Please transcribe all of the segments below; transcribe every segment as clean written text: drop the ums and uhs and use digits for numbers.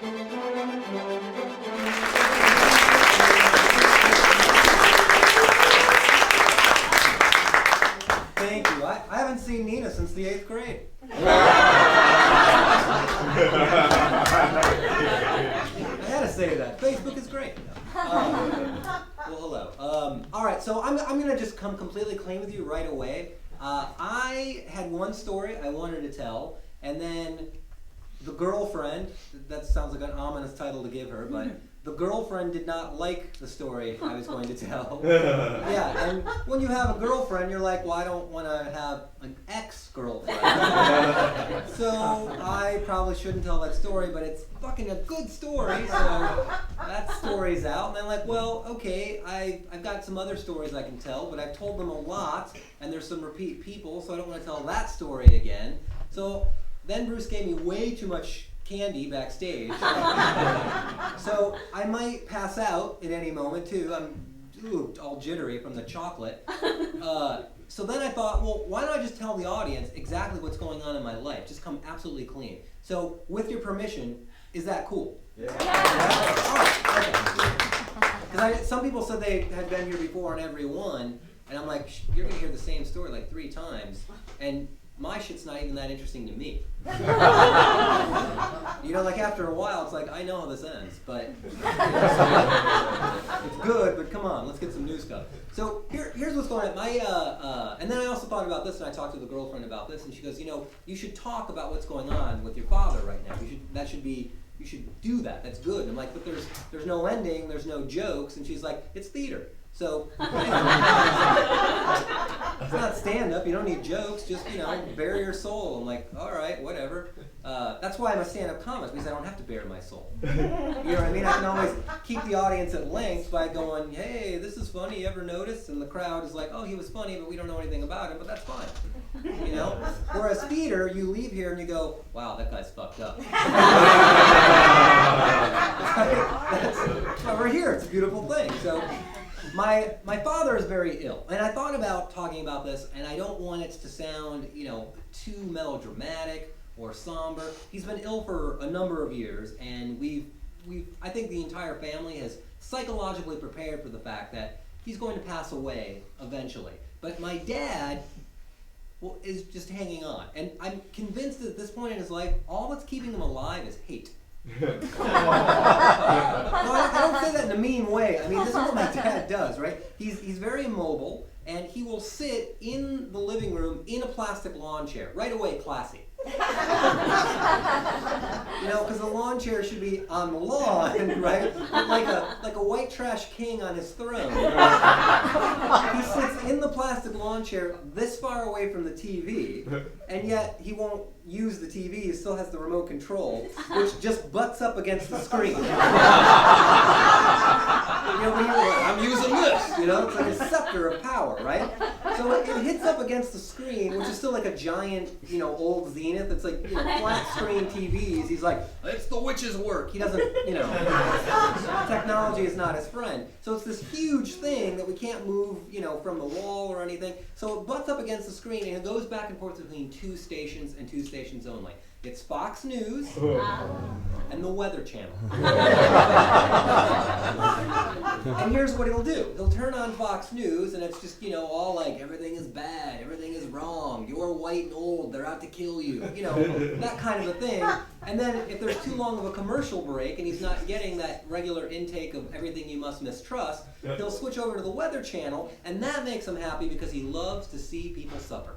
Thank you. I haven't seen Nina since the 8th grade. I had to say that. Facebook is great. Well, hello. All right, so I'm going to just come completely clean with you right away. I had one story I wanted to tell, and then the girlfriend, that sounds like an ominous title to give her, but the girlfriend did not like the story I was going to tell. Yeah, and when you have a girlfriend, you're like, well, I don't want to have an ex-girlfriend. So I probably shouldn't tell that story, but it's fucking a good story, so that story's out. And I'm like, well, okay, I've got some other stories I can tell, but I've told them a lot, and there's some repeat people, so I don't want to tell that story again. So then Bruce gave me way too much candy backstage. So I might pass out at any moment too. I'm all jittery from the chocolate. So then I thought, well, why don't I just tell the audience exactly what's going on in my life? Just come absolutely clean. So with your permission, is that cool? Yeah. All right. Okay. Some people said they had been here before on every one, and I'm like, you're going to hear the same story like 3 times, and my shit's not even that interesting to me. You know, like after a while, it's like, I know how this ends, but it's good, but come on, let's get some new stuff. So here's what's going on. And then I also thought about this, and I talked to the girlfriend about this, and she goes, you know, you should talk about what's going on with your father right now. You should do that. That's good. And I'm like, but there's no ending, there's no jokes, and she's like, it's theater. So, it's not stand-up, you don't need jokes, just, you know, bare your soul. I'm like, all right, whatever. That's why I'm a stand-up comic, because I don't have to bare my soul. You know what I mean? I can always keep the audience at length by going, hey, this is funny, you ever notice? And the crowd is like, oh, he was funny, but we don't know anything about him, but that's fine. You know? Whereas theater, you leave here and you go, wow, that guy's fucked up. Over here, it's a beautiful thing. So, my father is very ill, and I thought about talking about this, and I don't want it to sound, you know, too melodramatic or somber. He's been ill for a number of years, and I think the entire family has psychologically prepared for the fact that he's going to pass away eventually. But my dad, well, is just hanging on, and I'm convinced that at this point in his life, all that's keeping him alive is hate. No, I don't say that in a mean way. I mean, this is what my dad does, right? He's very immobile, and he will sit in the living room in a plastic lawn chair. Right away, classy. You know, because the lawn chair should be on the lawn, right? Like a white trash king on his throne. He sits in the plastic lawn chair this far away from the TV, and yet he won't use the TV. He still has the remote control, which just butts up against the screen. You know, I'm using this. You know, it's like a scepter of power, right? So it hits up against the screen, which is still like a giant, you know, old Zenith. It's like, you know, flat screen TVs. He's like, it's the witch's work. He doesn't, you know, technology is not his friend. So it's this huge thing that we can't move, you know, from the wall or anything. So it butts up against the screen, and it goes back and forth between 2 stations and 2 stations only. It's Fox News and the Weather Channel. And here's what he'll do. He'll turn on Fox News, and it's just, you know, all like, everything is bad, everything is wrong, you're white and old, they're out to kill you, you know, that kind of a thing. And then if there's too long of a commercial break and he's not getting that regular intake of everything you must mistrust, he'll switch over to the Weather Channel, and that makes him happy because he loves to see people suffer.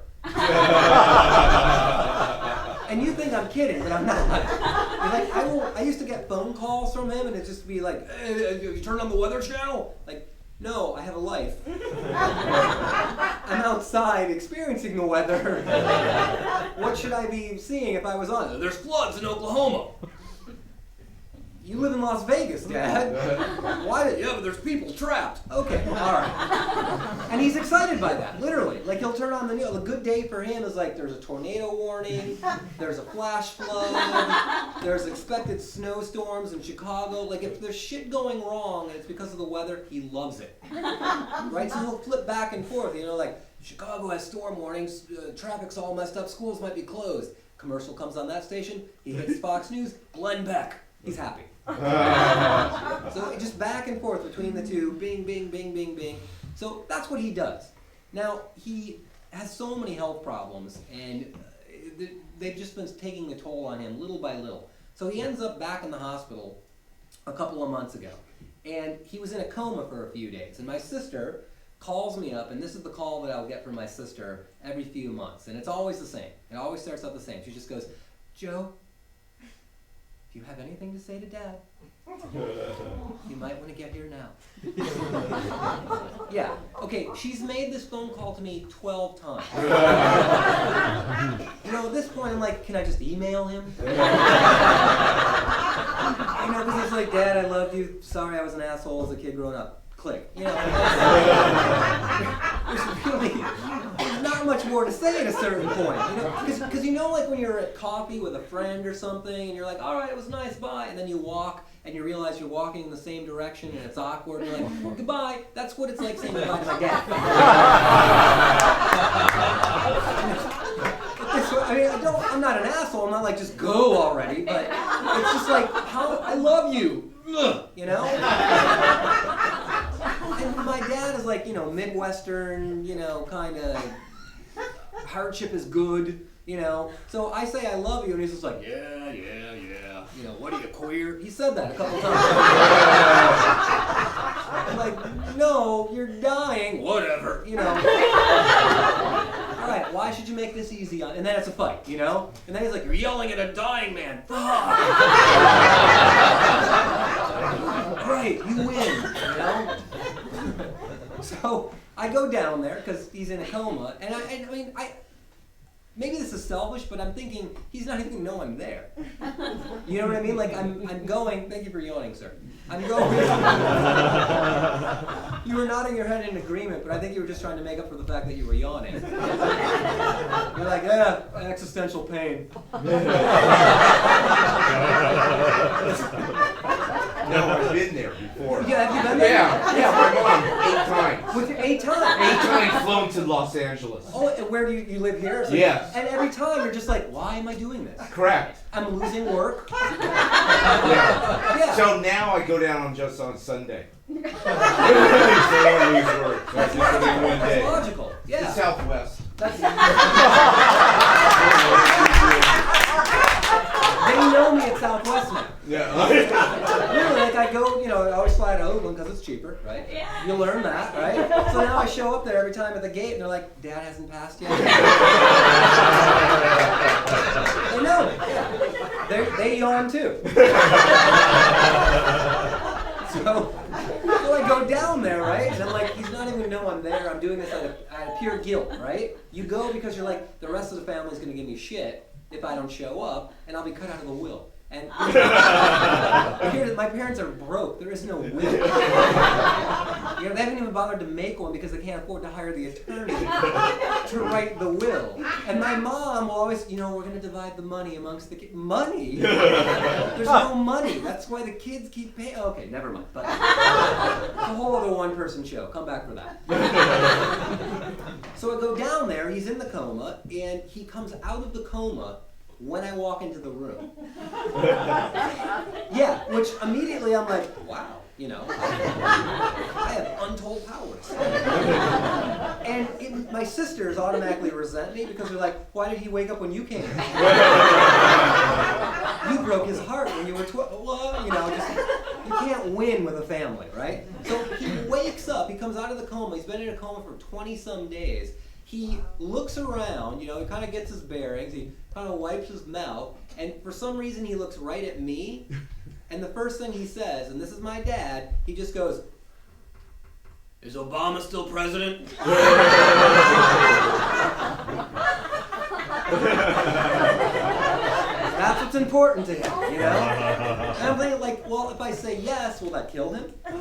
And you think I'm kidding, but I'm not. Like, I used to get phone calls from him, and it'd just be like, hey, you turned on the Weather Channel? Like, no, I have a life. I'm outside experiencing the weather. What should I be seeing if I was on? There's floods in Oklahoma. You live in Las Vegas, Dad. Why? Yeah, but there's people trapped. Okay, all right. And he's excited by that, literally. Like, he'll turn on the news. A good day for him is like, there's a tornado warning, there's a flash flood, there's expected snowstorms in Chicago. Like, if there's shit going wrong and it's because of the weather, he loves it. Right? So he'll flip back and forth, you know, like, Chicago has storm warnings, traffic's all messed up, schools might be closed. Commercial comes on that station, he hits Fox News, Glenn Beck. he's happy. So just back and forth between the two, bing, bing, bing, bing, bing. So that's what he does. Now, he has so many health problems, and they've just been taking a toll on him little by little. So he ends up back in the hospital a couple of months ago, and he was in a coma for a few days. And my sister calls me up, and this is the call that I'll get from my sister every few months, and it's always the same. It always starts out the same. She just goes, Joe, if you have anything to say to Dad, you might want to get here now. Yeah, okay, she's made this phone call to me 12 times. You know, at this point I'm like, can I just email him? You know, because he's like, Dad, I love you. Sorry I was an asshole as a kid growing up. Click. You know, there's not much more to say at a certain point. You know, because you know, like when you're at coffee with a friend or something, and you're like, all right, it was nice, bye, and then you walk, and you realize you're walking in the same direction, and it's awkward, and you're like, well, goodbye. That's what it's like saying goodbye to my dad. I mean, I'm not an asshole. I'm not like, just go already, but it's just like, I love you. You know? And my dad is like, you know, Midwestern, you know, kind of hardship is good, you know. So I say I love you, and he's just like, yeah. You know, what are you, queer? He said that a couple times. I'm like, no, you're dying. Whatever, you know. All right, why should you make this easy on? And then it's a fight, you know. And then he's like, you're yelling at a dying man. Fuck. Great, you win, you know. So I go down there because he's in a coma, and I mean, maybe this is selfish, but I'm thinking he's not even gonna know I'm there. You know what I mean? Like I'm going. Thank you for yawning, sir. I'm going. You were nodding your head in agreement, but I think you were just trying to make up for the fact that you were yawning. You're like, yeah, existential pain. No, I've been there before. Yeah, have you been there? Yeah, my mom, 8 times. With 8 times? 8 times flown to Los Angeles. Oh, where do you live here? So yes. And every time you're just like, why am I doing this? Correct. I'm losing work. Yeah. So now I go down just on Sunday. So I don't lose work. So That's logical. Yeah. The Southwest. They know me at Southwest now. Yeah. Really, like I go, you know, I always fly to Oakland because it's cheaper, right? Yeah. You learn that, right? So now I show up there every time at the gate, and they're like, Dad hasn't passed yet. They know me. Yeah. They yawn too. So I go down there, right? And I'm like, he's not even gonna know I'm there. I'm doing this out of pure guilt, right? You go because you're like, the rest of the family's gonna give me shit if I don't show up, and I'll be cut out of the will. And my parents are broke. There is no will. You know, they haven't even bothered to make one because they can't afford to hire the attorney to write the will. And my mom will always, you know, we're going to divide the money amongst the kids. Money? There's no money. That's why the kids keep paying. Okay, never mind. But it's a whole other one-person show. Come back for that. So I go down there. He's in the coma, and he comes out of the coma when I walk into the room. Yeah, which immediately I'm like, wow, you know, I have untold powers. And my sisters automatically resent me because they're like, why did he wake up when you came? You broke his heart when you were 12. Well, you know, just, you can't win with a family, right? So he wakes up, he comes out of the coma, he's been in a coma for 20-some days. He looks around, you know, he kind of gets his bearings, he kind of wipes his mouth, and for some reason he looks right at me, and the first thing he says, and this is my dad, he just goes, "Is Obama still president?" That's what's important to him, you know? And I'm thinking, like, well, if I say yes, will that kill him? You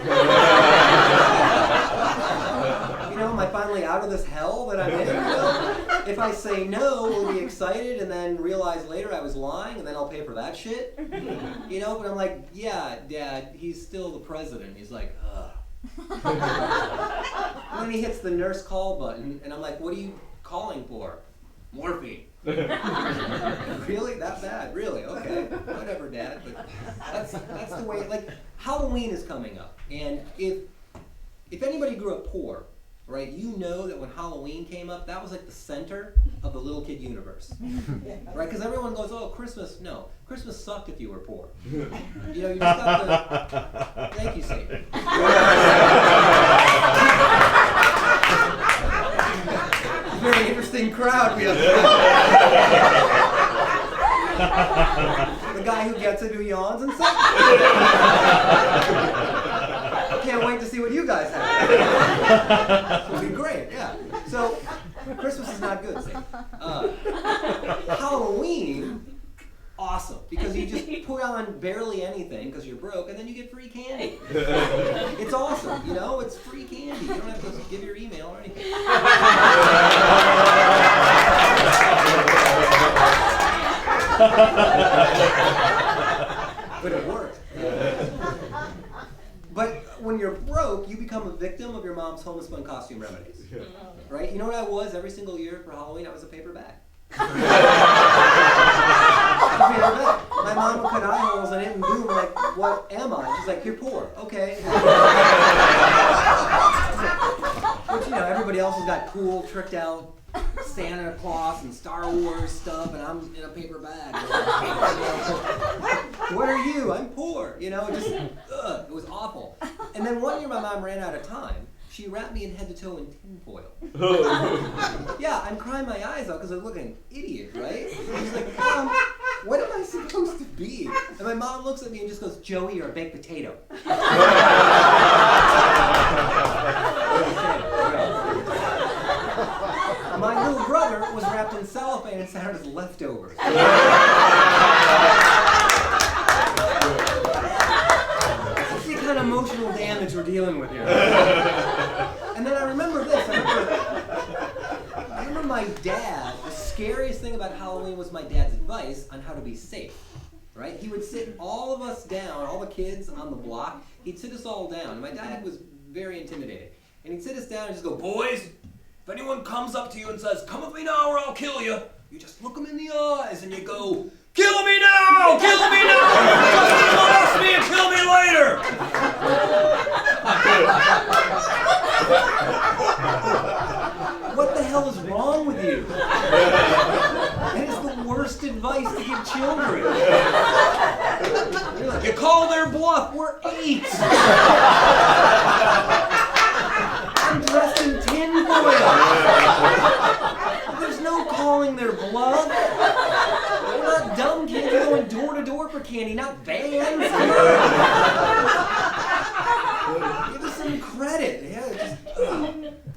know, am I finally out of this hell that I'm in? You know? If I say no, will he be excited and then realize later I was lying and then I'll pay for that shit? You know, but I'm like, yeah, Dad, he's still the president. He's like, ugh. And then he hits the nurse call button and I'm like, what are you calling for? Morphine. Really? That bad? Really? Okay. Whatever, Dad. But that's the way. Like, Halloween is coming up, and if anybody grew up poor, right, you know that when Halloween came up, that was like the center of the little kid universe, right? Because everyone goes, "Oh, Christmas." No, Christmas sucked if you were poor. You know, you just got the. Thank you, Satan. Very interesting crowd we have. The guy who gets it, who yawns, and sucks. Can't wait to see what you guys have. It'll be great, yeah. So, Christmas is not good, see. Halloween, awesome, because you just put on barely anything because you're broke, and then you get free candy. It's awesome, you know, it's free candy. You don't have to give your email or anything. But it worked. But when you're broke, you become a victim of your mom's homespun costume remedies. Right? You know what I was every single year for Halloween? I was a paper bag. My mom would cut eye holes in it and boom, like, what am I? She's like, you're poor. Okay. But you know, everybody else has got cool, tricked out Santa Claus and Star Wars stuff, and I'm in a paper bag. What are you? I'm poor. You know, it was awful. And then one year my mom ran out of time. She wrapped me in head to toe in tinfoil. Yeah, I'm crying my eyes out because I look like an idiot, right? She's like, Mom, what am I supposed to be? And my mom looks at me and just goes, Joey, you're a baked potato. My little brother was wrapped in cellophane and sat as leftovers. That's the kind of emotional damage we're dealing with here. And then I remember this. I remember my dad. The scariest thing about Halloween was my dad's advice on how to be safe. Right? He would sit all of us down, all the kids on the block. He'd sit us all down. My dad was very intimidating. And he'd sit us down and just go, boys, if anyone comes up to you and says, come with me now or I'll kill you, you just look them in the eyes and you go, kill me now! Kill me now! Just molest me and kill me later! What the hell is wrong with you? That is the worst advice to give children. You're like, you call their bluff, we're 8! I'm dressed in tinfoil. There's no calling their bluff. We're not dumb kids. We're going door to door for candy, not vans. Give us some credit. Yeah,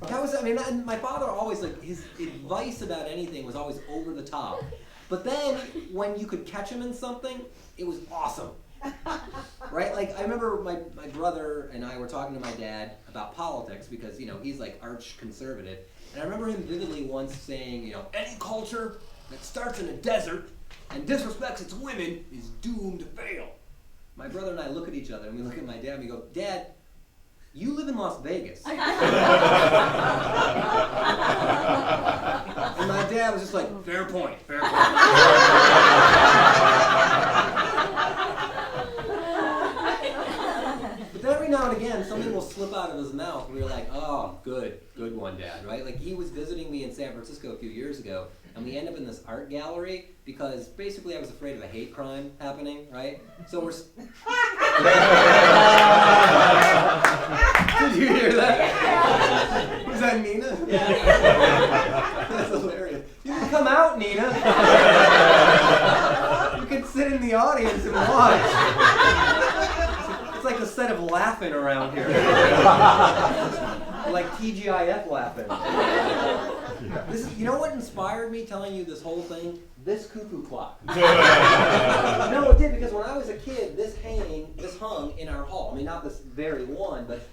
that was. I mean, my father always, like, his advice about anything was always over the top. But then when you could catch him in something, it was awesome. Right? Like, I remember my brother and I were talking to my dad about politics because, you know, he's like arch conservative. And I remember him vividly once saying, you know, any culture that starts in a desert and disrespects its women is doomed to fail. My brother and I look at each other and we look at my dad and we go, Dad, you live in Las Vegas. And my dad was just like, fair point, fair point. Every now and again, something will slip out of his mouth, and we're like, oh, good one, Dad, right? Like, he was visiting me in San Francisco a few years ago, and we end up in this art gallery because basically I was afraid of a hate crime happening, right? So we're... Did you hear that? Was that Nina? Yeah. That's hilarious. You can come out, Nina. You can sit in the audience and watch. It's like a set of laughing around here. Like TGIF laughing. This is, you know what inspired me telling you this whole thing? This cuckoo clock. No, it did, because when I was a kid, this hung in our hall. I mean, not this very one, but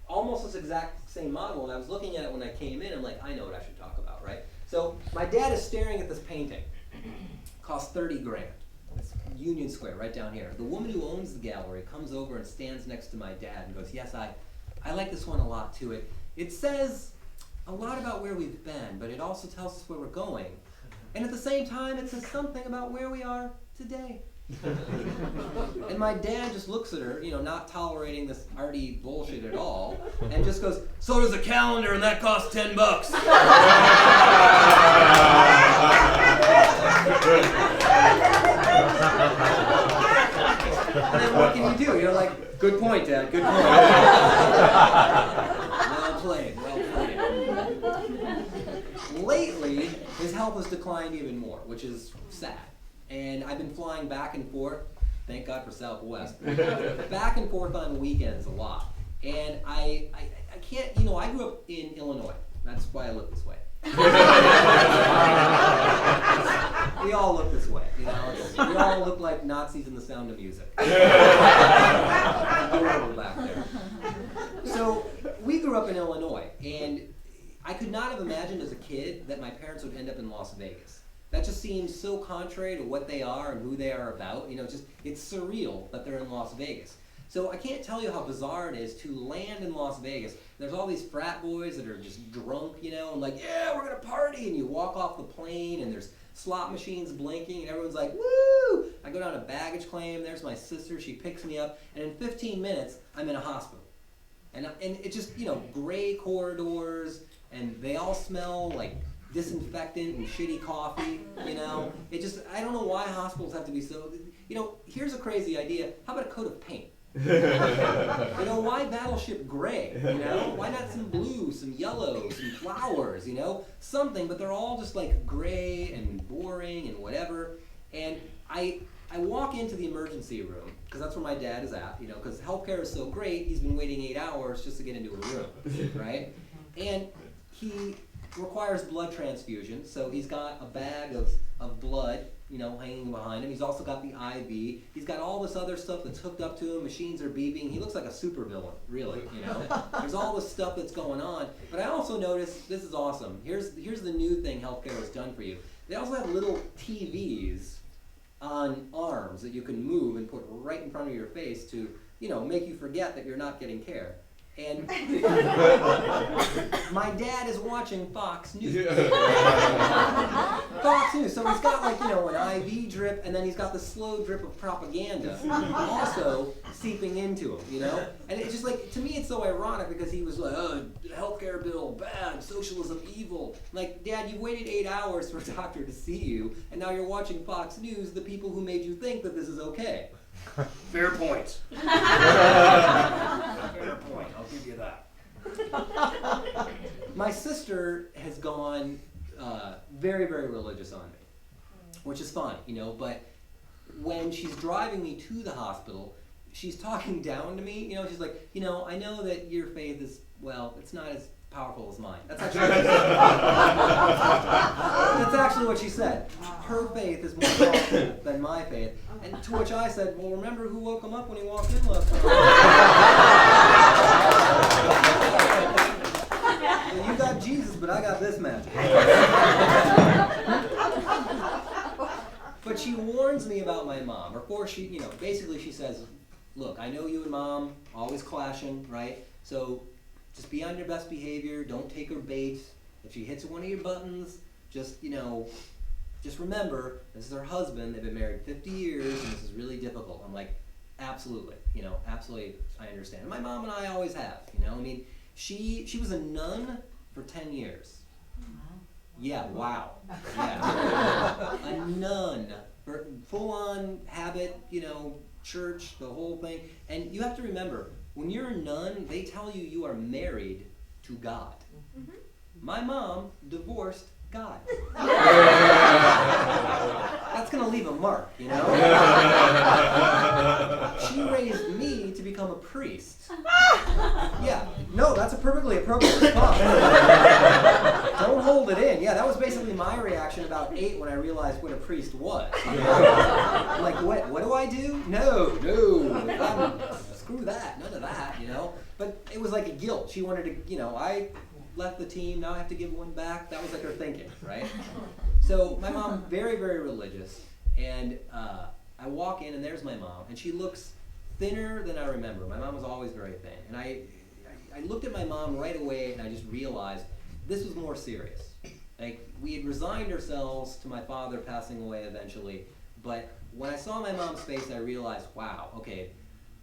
almost this exact same model. And I was looking at it when I came in. I'm like, I know what I should talk about, right? So my dad is staring at this painting. Cost 30 grand. It's Union Square, right down here. The woman who owns the gallery comes over and stands next to my dad and goes, yes, I like this one a lot too. It says a lot about where we've been, but it also tells us where we're going. And at the same time, it says something about where we are today. And my dad just looks at her, not tolerating this arty bullshit at all, and just goes, "So does a calendar, and that costs $10." And then what can you do? You're like, "Good point, Dad, good point." Well played, well played. Lately, his health has declined even more, which is sad. And I've been flying back and forth, thank God for Southwest, back and forth on weekends a lot. And I can't, I grew up in Illinois. That's why I look this way. We all look this way, we all look like Nazis in The Sound of Music. Adorable back there. So we grew up in Illinois, and I could not have imagined as a kid that my parents would end up in Las Vegas. That just seems so contrary to what they are and who they are about. It's surreal that they're in Las Vegas. So I can't tell you how bizarre it is to land in Las Vegas. There's all these frat boys that are just drunk, and like, "Yeah, we're gonna party," and you walk off the plane and there's slot machines blinking and everyone's like, "Woo!" I go down to baggage claim, there's my sister, she picks me up, and in 15 minutes, I'm in a hospital. And it's just, gray corridors, and they all smell like disinfectant and shitty coffee, I don't know why hospitals have to be so, here's a crazy idea. How about a coat of paint? Why Battleship gray, Why not some blue, some yellow, some flowers, Something, but they're all just like gray and boring and whatever. And I walk into the emergency room, because that's where my dad is at, because healthcare is so great, he's been waiting 8 hours just to get into a room, right? And he requires blood transfusion, so he's got a bag of blood, hanging behind him. He's also got the IV. He's got all this other stuff that's hooked up to him. Machines are beeping. He looks like a supervillain, really, There's all this stuff that's going on. But I also noticed, this is awesome. Here's the new thing healthcare has done for you. They also have little TVs on arms that you can move and put right in front of your face to, make you forget that you're not getting care. And my dad is watching Fox News. Fox News. So he's got an IV drip, and then he's got the slow drip of propaganda also seeping into him, And it's just like, to me it's so ironic because he was like, "Oh, healthcare bill, bad, socialism, evil." Like, Dad, you waited 8 hours for a doctor to see you, and now you're watching Fox News, the people who made you think that this is okay. Fair point. Fair point, I'll give you that. My sister has gone very, very religious on me, which is fine, but when she's driving me to the hospital, she's talking down to me, she's like, "I know that your faith is, well, it's not as powerful as mine." That's actually what she said. Her faith is more powerful than my faith. And to which I said, "Well, remember who woke him up when he walked in last night?" Well, you got Jesus, but I got this magic. But she warns me about my mom. Or course, she, basically she says, "Look, I know you and Mom always clashing, right? So just be on your best behavior. Don't take her bait. If she hits one of your buttons, just remember, this is her husband. They've been married 50 years, and this is really difficult." I'm like, absolutely, absolutely, I understand. And my mom and I always have, she was a nun for 10 years. Yeah, wow. Yeah. A nun, full-on habit, church, the whole thing. And you have to remember, when you're a nun, they tell you are married to God. Mm-hmm. My mom divorced God. That's going to leave a mark, She raised me to become a priest. Yeah, no, that's a perfectly appropriate response. Don't hold it in. Yeah, that was basically my reaction about 8 when I realized what a priest was. I'm like, what do I do? No, screw that, none of that, But it was like a guilt. She wanted to, I left the team, now I have to give one back. That was like her thinking, right? So my mom, very, very religious, and I walk in and there's my mom, and she looks thinner than I remember. My mom was always very thin, and I looked at my mom right away and I just realized this was more serious. Like, we had resigned ourselves to my father passing away eventually, but when I saw my mom's face, I realized, wow, okay,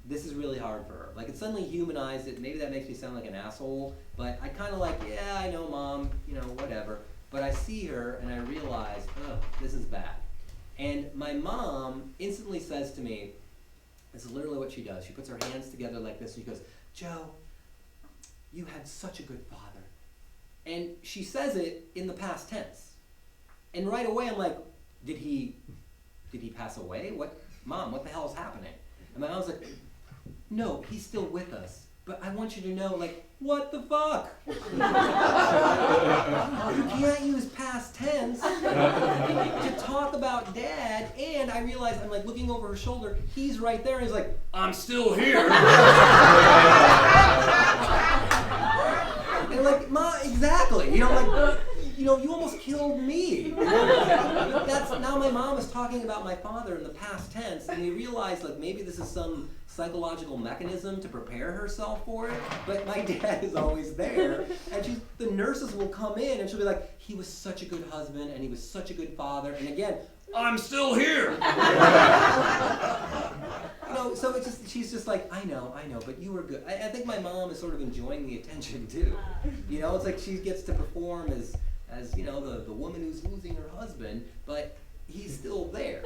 this is really hard for her. Like, it suddenly humanized it. Maybe that makes me sound like an asshole, but I kind of like, yeah, I know Mom, you know, whatever. But I see her and I realize, oh, this is bad. And my mom instantly says to me, this is literally what she does. She puts her hands together like this and she goes, Joe, you had such a good father. And she says it in the past tense. And right away I'm like, did he pass away? Mom, what the hell is happening? And my mom's like, no, he's still with us. But I want you to know, like, what the fuck? You can't use past tense to talk about Dad. And I realize I'm like looking over her shoulder. He's right there. And he's like, I'm still here. And like, Ma, exactly. You know, like, you know, you almost killed me. But that's now my mom is talking about my father in the past tense, and we realize like maybe this is some psychological mechanism to prepare herself for it. But my dad is always there, and the nurses will come in, and she'll be like, he was such a good husband, and he was such a good father, and again, I'm still here. You know, so it's just she's just like, I know, but you were good. I think my mom is sort of enjoying the attention too. You know, it's like she gets to perform as you know, the woman who's losing her husband, but he's still there.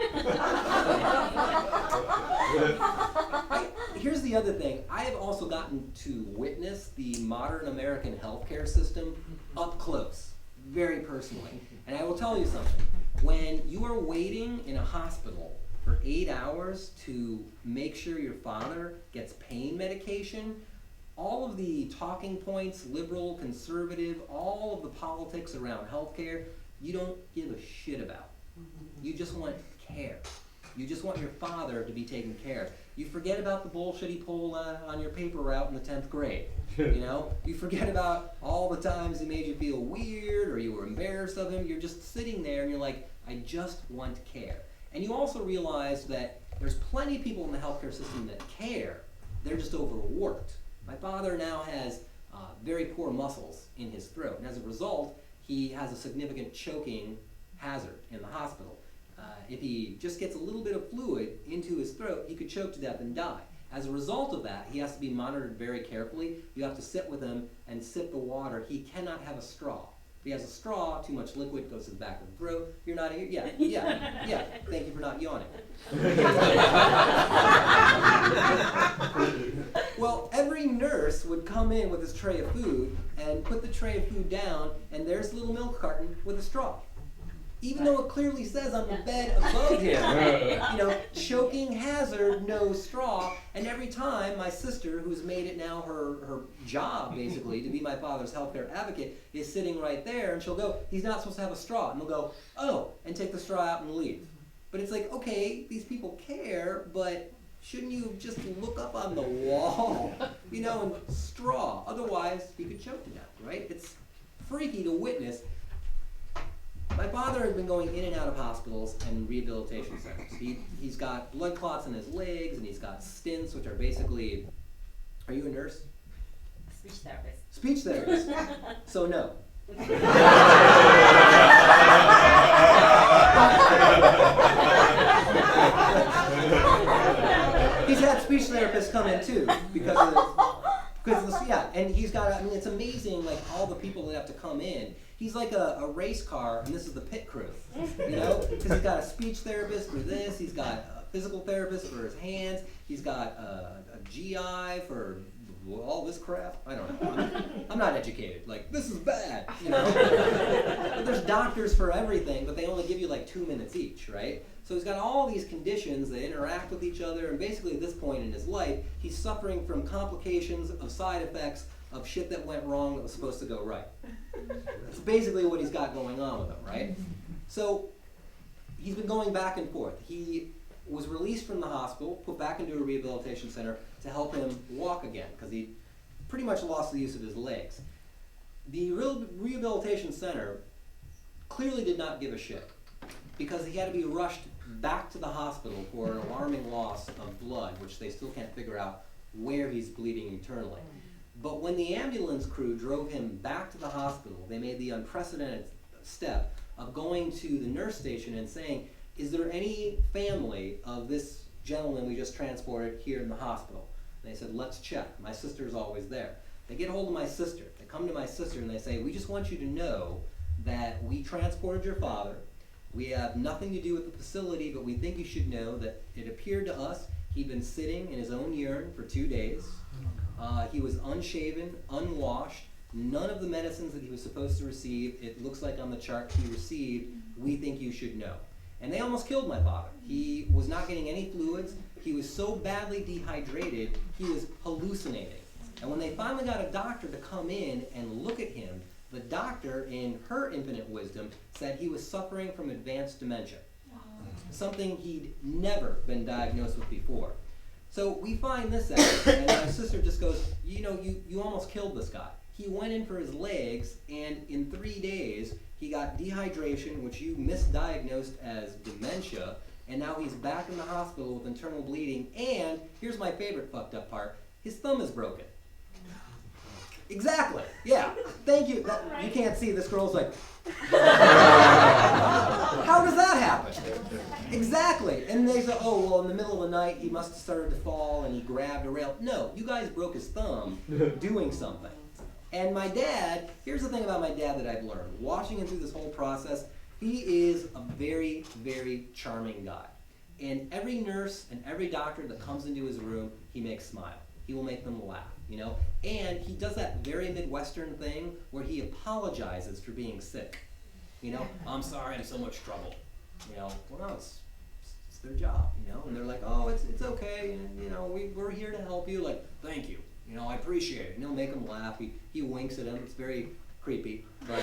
Here's the other thing. I have also gotten to witness the modern American healthcare system up close, very personally. And I will tell you something. When you are waiting in a hospital for 8 hours to make sure your father gets pain medication, all of the talking points, liberal, conservative, all of the politics around healthcare, you don't give a shit about. You just want care. You just want your father to be taken care of. You forget about the bullshit he pulled on your paper route in the 10th grade. You know? You forget about all the times he made you feel weird or you were embarrassed of him. You're just sitting there and you're like, I just want care. And you also realize that there's plenty of people in the healthcare system that care. They're just overworked. My father now has very poor muscles in his throat, and as a result, he has a significant choking hazard in the hospital. If he just gets a little bit of fluid into his throat, he could choke to death and die. As a result of that, he has to be monitored very carefully. You have to sit with him and sip the water. He cannot have a straw. If he has a straw, too much liquid goes to the back of the throat. You're not, yeah. Thank you for not yawning. Well, every nurse would come in with this tray of food and put the tray of food down, and there's a little milk carton with a straw. Even though it clearly says on the bed above him, you know, choking hazard, no straw. And every time my sister, who's made it now her job, basically, to be my father's healthcare advocate, is sitting right there, and she'll go, he's not supposed to have a straw. And they'll go, oh, and take the straw out and leave. But it's like, okay, these people care, but shouldn't you just look up on the wall, you know, and straw? Otherwise, he could choke to death, right? It's freaky to witness. My father has been going in and out of hospitals and rehabilitation centers. He's got blood clots in his legs, and he's got stents, which are basically, are you a nurse? Speech therapist. Speech therapist. So no. He's had speech therapists come in too because of this, yeah, and he's got, I mean, it's amazing, like, all the people that have to come in. He's like a race car, and this is the pit crew, you know? Because he's got a speech therapist for this, he's got a physical therapist for his hands, he's got a GI for all this crap. I don't know. I'm not educated. Like, this is bad, you know? But there's doctors for everything, but they only give you like 2 minutes each, right? So he's got all these conditions that interact with each other, and basically at this point in his life, he's suffering from complications of side effects of shit that went wrong that was supposed to go right. That's basically what he's got going on with him, right? So he's been going back and forth. He was released from the hospital, put back into a rehabilitation center to help him walk again, because he pretty much lost the use of his legs. The rehabilitation center clearly did not give a shit, because he had to be rushed back to the hospital for an alarming loss of blood, which they still can't figure out where he's bleeding internally. But when the ambulance crew drove him back to the hospital, they made the unprecedented step of going to the nurse station and saying, is there any family of this gentleman we just transported here in the hospital? And they said, let's check. My sister's always there. They get hold of my sister. They come to my sister and they say, we just want you to know that we transported your father. We have nothing to do with the facility, but we think you should know that it appeared to us he'd been sitting in his own urine for 2 days. He was unshaven, unwashed, none of the medicines that he was supposed to receive, it looks like on the chart he received, we think you should know. And they almost killed my father. He was not getting any fluids. He was so badly dehydrated, he was hallucinating. And when they finally got a doctor to come in and look at him, the doctor, in her infinite wisdom, said he was suffering from advanced dementia. Something he'd never been diagnosed with before. So we find this out, and my sister just goes, you know, you almost killed this guy. He went in for his legs, and in 3 days, he got dehydration, which you misdiagnosed as dementia, and now he's back in the hospital with internal bleeding, and here's my favorite fucked up part, his thumb is broken. Exactly, yeah, thank you. You can't see, this girl's like, how does that happen? Exactly, and they say, oh, well, in the middle of the night, he must have started to fall, and he grabbed a rail. No, you guys broke his thumb doing something. And my dad, here's the thing about my dad that I've learned. Watching him through this whole process, he is a very, very charming guy. And every nurse and every doctor that comes into his room, he makes smile. He will make them laugh, you know? And he does that very Midwestern thing where he apologizes for being sick. You know, I'm sorry, I'm so much trouble. You know, well, no, it's their job, you know? And they're like, oh, it's okay, and, you know, we're here to help you. Like, thank you. You know, I appreciate it. And he'll make them laugh. He winks at them. It's very creepy. But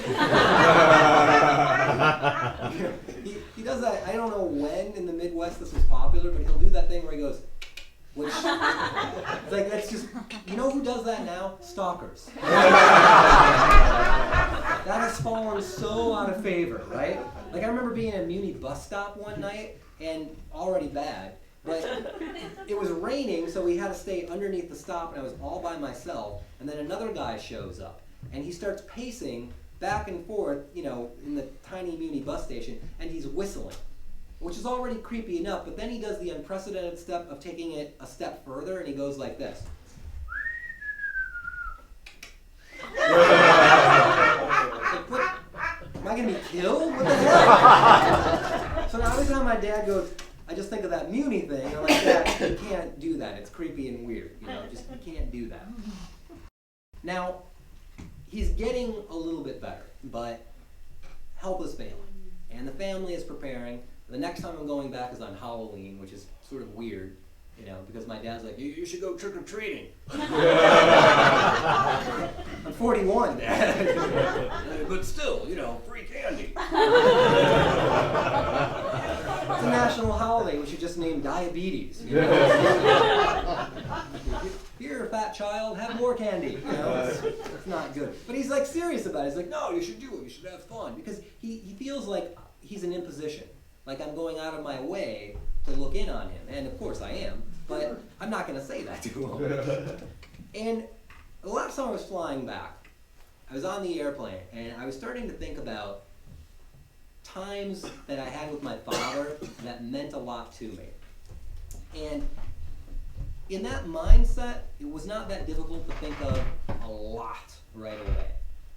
he does that. I don't know when in the Midwest this was popular, but he'll do that thing where he goes, which, it's like, that's just, you know who does that now? Stalkers. That has fallen so out of favor, right? Like, I remember being at a Muni bus stop one night, and already bad, but it was raining, so we had to stay underneath the stop, and I was all by myself, and then another guy shows up, and he starts pacing back and forth, you know, in the tiny Muni bus station, and he's whistling, which is already creepy enough, but then he does the unprecedented step of taking it a step further, and he goes like this. Like, what? Am I gonna be killed? What the hell? So now every time my dad goes, I just think of that Muni thing, and I'm like, Dad, you can't do that. It's creepy and weird, you know, just, you can't do that. Now, he's getting a little bit better, but help is failing. And the family is preparing. The next time I'm going back is on Halloween, which is sort of weird, you know, because my dad's like, you should go trick-or-treating. I'm 41, Dad. But still, you know, free candy. It's a national holiday. We should just name diabetes. You know? Here, fat child, have more candy. You know, it's not good. But he's like serious about it. He's like, no, you should do it. You should have fun. Because he feels like he's an imposition. Like I'm going out of my way to look in on him. And of course I am. But I'm not going to say that to him. And the last time I was flying back, I was on the airplane, and I was starting to think about times that I had with my father that meant a lot to me. And in that mindset, it was not that difficult to think of a lot right away,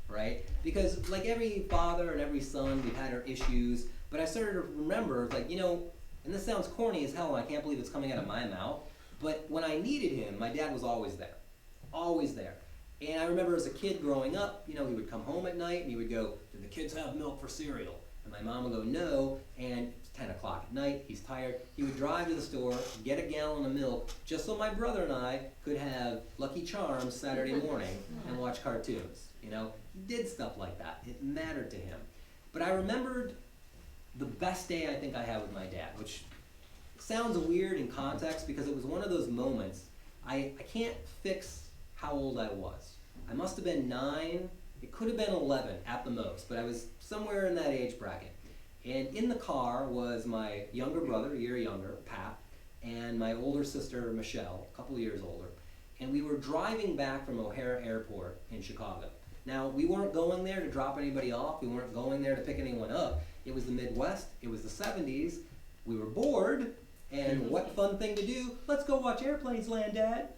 right? Because like every father and every son, we've had our issues, but I started to remember, like, you know, and this sounds corny as hell, and I can't believe it's coming out of my mouth, but when I needed him, my dad was always there. Always there. And I remember as a kid growing up, you know, he would come home at night and he would go, "Did the kids have milk for cereal?" And my mom would go, "No," and it's 10 o'clock at night, he's tired. He would drive to the store, get a gallon of milk, just so my brother and I could have Lucky Charms Saturday morning and watch cartoons. You know, he did stuff like that. It mattered to him. But I remembered the best day I think I had with my dad, which sounds weird in context because it was one of those moments. I can't fix how old I was. I must have been 9, it could have been 11 at the most, but I was somewhere in that age bracket. And in the car was my younger brother, a year younger, Pat, and my older sister, Michelle, a couple years older. And we were driving back from O'Hare Airport in Chicago. Now, we weren't going there to drop anybody off. We weren't going there to pick anyone up. It was the Midwest. It was the 70s. We were bored. And what fun thing to do? Let's go watch airplanes land, Dad.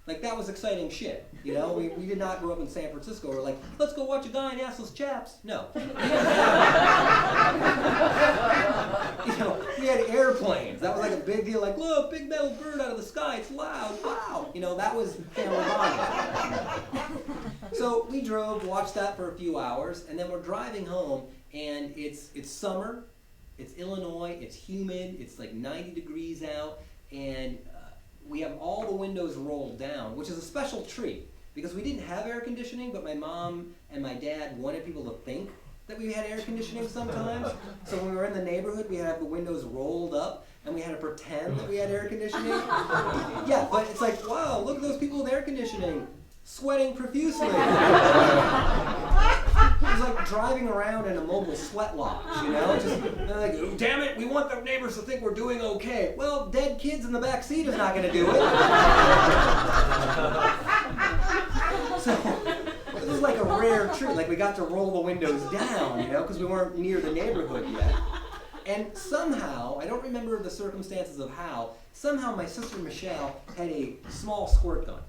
Like, that was exciting shit. You know, we did not grow up in San Francisco. We're like, let's go watch a guy in assless chaps. No. You know, we had airplanes. That was like a big deal. Like, look, big metal bird out of the sky. It's loud. Wow. You know, that was family bonding. So we drove, watched that for a few hours, and then we're driving home, and it's summer. It's Illinois. It's humid. It's like 90 degrees out, and we have all the windows rolled down, which is a special treat because we didn't have air conditioning, but my mom and my dad wanted people to think that we had air conditioning sometimes. So when we were in the neighborhood, we had to have the windows rolled up and we had to pretend that we had air conditioning. Yeah, but it's like, wow, look at those people with air conditioning, sweating profusely. It was like driving around in a mobile sweat lodge, you know? Just they're like, oh, damn it, we want the neighbors to think we're doing okay. Well, dead kids in the back seat is not going to do it. So this was like a rare treat. Like we got to roll the windows down, you know, because we weren't near the neighborhood yet. And somehow, I don't remember the circumstances of how, somehow my sister Michelle had a small squirt gun.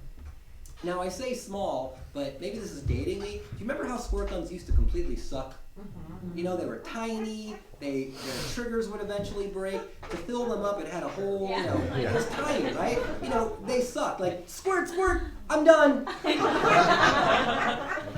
Now I say small, but maybe this is dating me. Do you remember how squirt guns used to completely suck? You know, they were tiny, their triggers would eventually break. To fill them up, it had a hole, you know, it was tiny, right? You know, they sucked. Like, squirt, squirt, I'm done. You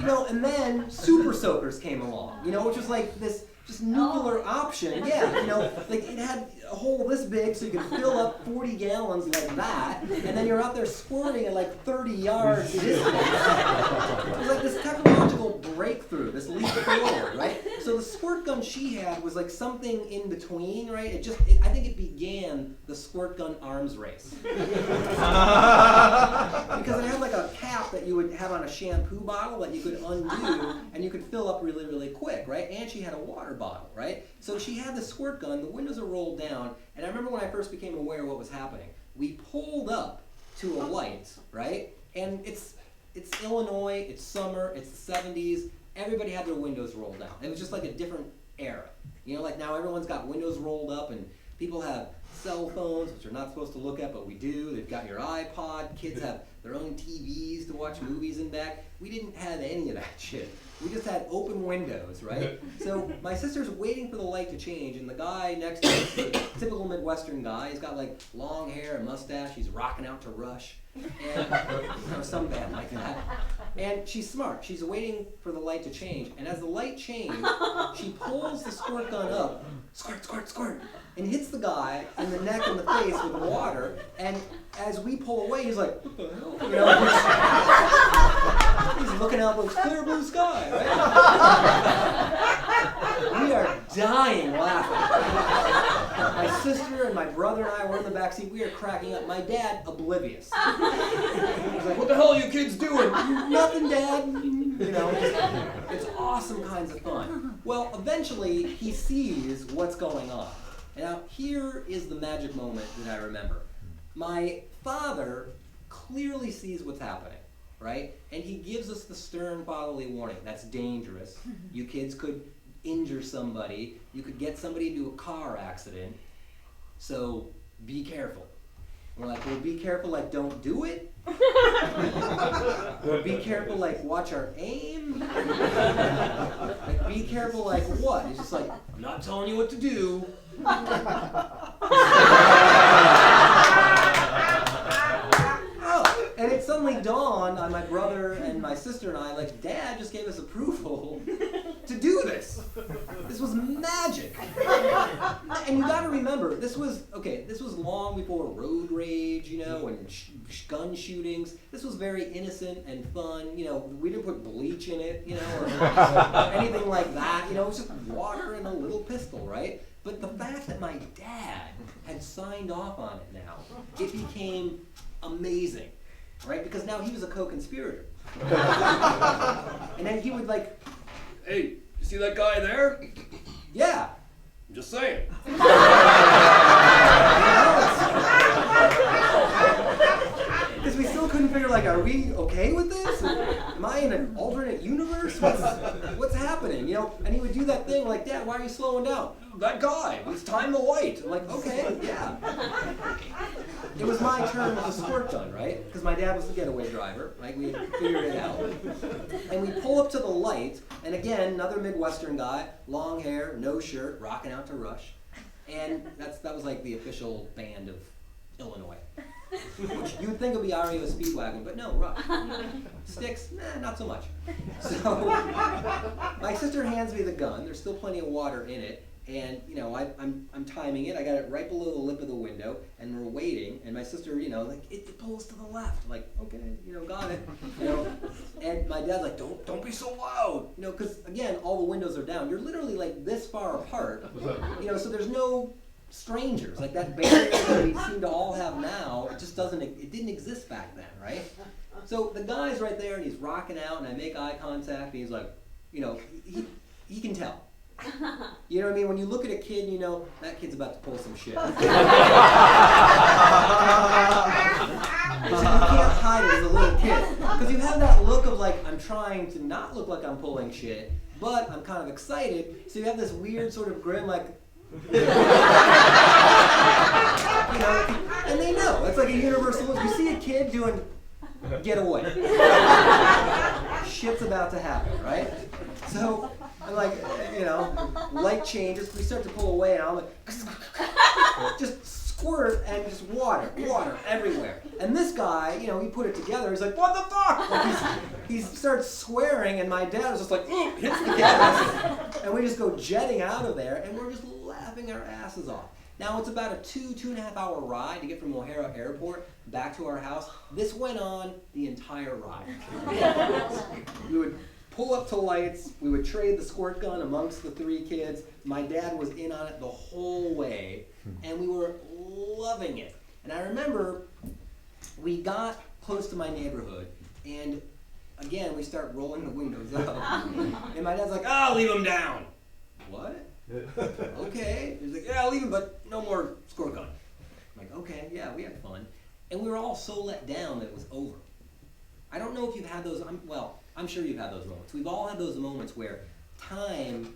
know, and then super soakers came along, you know, which was like this just nuclear option. Yeah, you know, like it had a hole this big so you could fill up 40 gallons like that, and then you're out there squirting at like 30 yards distance. It was like this technological breakthrough, this leap forward, right? So the squirt gun she had was like something in between, right? I think it began the squirt gun arms race. Because it had like a cap that you would have on a shampoo bottle that you could undo and you could fill up really, really quick, right? And she had a water bottle, right? So she had the squirt gun, the windows are rolled down, and I remember when I first became aware of what was happening. We pulled up to a light, right? And it's Illinois, it's summer, it's the 70s, everybody had their windows rolled down. It was just like a different era. You know, like now everyone's got windows rolled up and people have cell phones, which you're not supposed to look at, but we do. They've got your iPod, kids have their own TVs to watch movies in back. We didn't have any of that shit. We just had open windows, right? So my sister's waiting for the light to change, and the guy next to us, the typical Midwestern guy, he's got like long hair and mustache, he's rocking out to Rush, and you know, some band like that. And she's smart, she's waiting for the light to change, and as the light changed, she pulls the squirt gun up, squirt, squirt, squirt, and hits the guy in the neck and the face with water, and as we pull away, he's like, what the hell? You know, he's looking out those clear blue sky, right? We are dying laughing. My sister and my brother and I were in the backseat. We are cracking up. My dad, oblivious. He's like, what the hell are you kids doing? Nothing, Dad. You know, it's awesome kinds of fun. Well, eventually, he sees what's going on. And now, here is the magic moment that I remember. My father clearly sees what's happening, right? And he gives us the stern fatherly warning. That's dangerous. You kids could injure somebody. You could get somebody into a car accident. So be careful. We're like, well, be careful, like don't do it. Or be careful, like watch our aim. Like be careful, like what? He's just like, I'm not telling you what to do. And it suddenly dawned on my brother and my sister and I, like, Dad just gave us approval to do this. This was magic. And you gotta remember, this was long before road rage, you know, and gun shootings. This was very innocent and fun, you know, we didn't put bleach in it, you know, or anything like that, you know, it was just water and a little pistol, right? But the fact that my dad had signed off on it now, it became amazing. Right? Because now he was a co-conspirator. And then he would like, hey, you see that guy there? Yeah. I'm just saying. Because we still couldn't figure, like, are we okay with this? Am I in an alternate universe why are you slowing down? That guy, it's time to light. I'm like, okay, yeah. It was my turn with the squirt gun, right? Because my dad was the getaway driver, right? We had figured it out. And we pull up to the light, and again, another Midwestern guy, long hair, no shirt, rocking out to Rush. And that was like the official band of Illinois. Which you would think would be REO Speedwagon, but no, Rush. Sticks, nah, not so much. So my sister hands me the gun. There's still plenty of water in it, and you know I'm timing it. I got it right below the lip of the window, and we're waiting. And my sister, you know, like it pulls to the left. I'm like, okay, you know, got it. You know, and my dad's like, don't be so loud. You know, because again, all the windows are down. You're literally like this far apart. You know, so there's no strangers, like that barrier that we seem to all have now, it didn't exist back then, right? So the guy's right there and he's rocking out and I make eye contact and he's like, you know, he can tell. You know what I mean? When you look at a kid, you know, that kid's about to pull some shit. So you can't hide it as a little kid. Because you have that look of like, I'm trying to not look like I'm pulling shit, but I'm kind of excited. So you have this weird sort of grin like, you know, and they know. It's like a universal look. You see a kid doing, get away. Shit's about to happen, right? So I'm like, you know, light changes. We start to pull away, and I'm like, just squirt and just water everywhere. And this guy, you know, he put it together. He's like, what the fuck? Like he starts swearing, and my dad was just like, hits the gas, and we just go jetting out of there, and we're just laughing our asses off. Now it's about a 2.5 hour ride to get from O'Hara Airport back to our house. This went on the entire ride. We would pull up to lights, we would trade the squirt gun amongst the three kids. My dad was in on it the whole way, and we were loving it. And I remember we got close to my neighborhood, and again, we start rolling the windows up. And my dad's like, oh, leave them down. What? Okay. He's like, yeah, leave him, but no more squirt gun. I'm like, okay, yeah, we had fun. And we were all so let down that it was over. I don't know if you've had those, I'm sure you've had those moments. We've all had those moments where time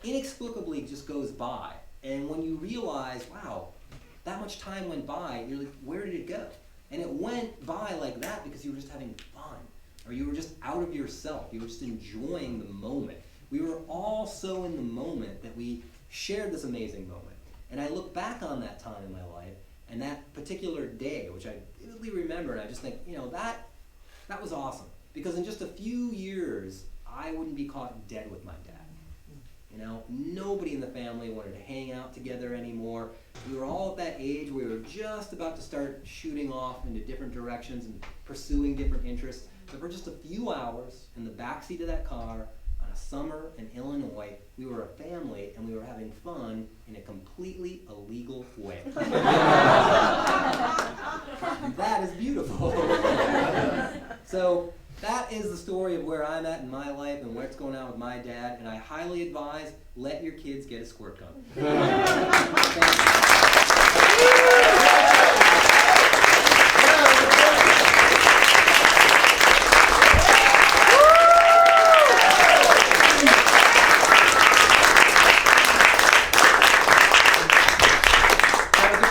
inexplicably just goes by. And when you realize, wow, that much time went by, you're like, where did it go? And it went by like that because you were just having fun. Or you were just out of yourself. You were just enjoying the moment. We were all so in the moment that we shared this amazing moment. And I look back on that time in my life and that particular day, which I vividly remember, and I just think, you know, that was awesome. Because in just a few years, I wouldn't be caught dead with my dad. You know, nobody in the family wanted to hang out together anymore. We were all at that age where we were just about to start shooting off into different directions and pursuing different interests. But for just a few hours in the backseat of that car, on a summer in Illinois, we were a family and we were having fun in a completely illegal way. That is beautiful. So that is the story of where I'm at in my life and what's going on with my dad, and I highly advise, let your kids get a squirt gun.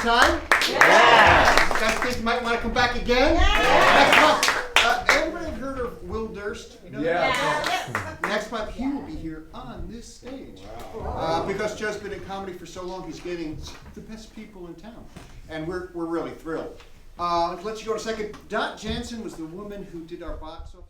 Time? Yeah. You guys think you might want to come back again? Yeah. Next month. Everybody heard of Will Durst? You know that? Next month he will be here on this stage. Wow. Because Joe's been in comedy for so long, he's getting the best people in town. And we're really thrilled. To let you go in a second, Dot Jansen was the woman who did our box office.